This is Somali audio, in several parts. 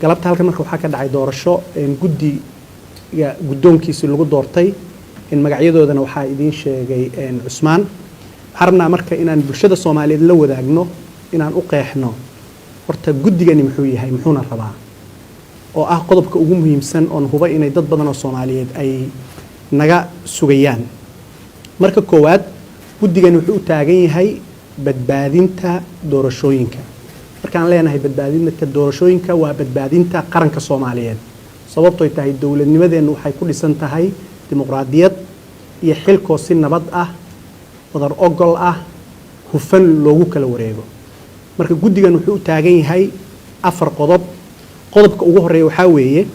galabta halkan marka waxaa ka dhacay doorasho guddiga guddoonkiisii lagu doortay in magacyadoodana waxaa idiin sheegay Cusmaan. waxaan rabnaa marka inaan bulshada Soomaaliyeed la wadaagno inaan u qeexno horta guddigani muxuu yahay muxuuna rabaa oo ah qodobka ugu muhiimsan oo huba inay dad badan oo Soomaaliyeed ay naga sugayaan. marka koowaad guddigani wuxuu u taagan yahay badbaadinta doorashooyinka. markaan leenahay badbaadinta doorashooyinka waa badbaadinta qaranka Soomaaliyeed sababtoo ay tahay dawladnimadeenu waxay ku dhisan tahay dimuqraadiyad iyo xilkoo si nabad ah wadar ogol ah hufan loogu kala wareego. marka guddigan wuxuu u taagan yahay 4 qodob. qodobka ugu horeeya waxaa weeye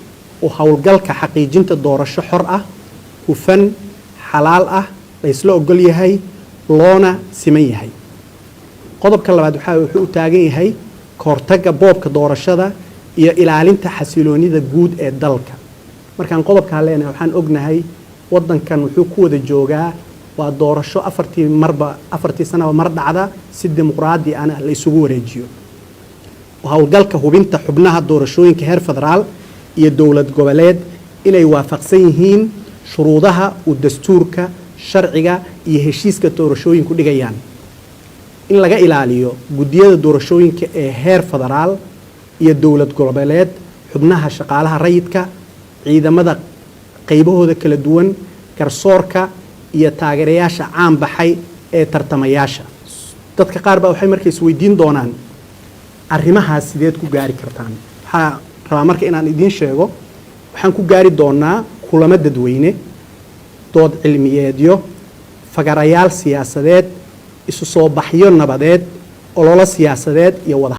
oo hawlgalka xaqiijinta doorasho xor ah hufan xalaal ah la isla ogol yahay loona siman yahay. qodobka labaad wuxuu u taagan yahay kahortagga boobka doorashada iyo ilaalinta xasiloonida guud ee dalka. markaan qodobkaa leenahay waxaan ognahay waddankan wuxuu ku wada joogaa waa doorasho 4 sanaba mar dhacda si dimuqraadi ah la isugu wareejiyo. hawlgalka hubinta xubnaha doorashooyinka heer federaal iyo dowlad goboleed inay waafaqsan yihiin shuruudaha uu dastuurka sharciga iyo heshiiska doorashooyinku dhigayaan. in laga ilaaliyo guddiyada doorashooyinka ee heer federaal iyo dowlad goboleed xubnaha shaqaalaha rayidka ciidamada qaybahooda kala duwan garsoorka iyo taageerayaasha caan baxay ee tartamayaasha. dadka qaar baa waxay markay isweydiin doonaan arrimahaas sideed ku gaari kartaan. waxaa rabaa marka inaan idiin sheego waxaan ku gaari doonaa kulamo dadweyne dood cilmiyeedyo fagarayaal siyaasadeed isu soo baxyo nabadeed ololo siyaasadeed iyo wada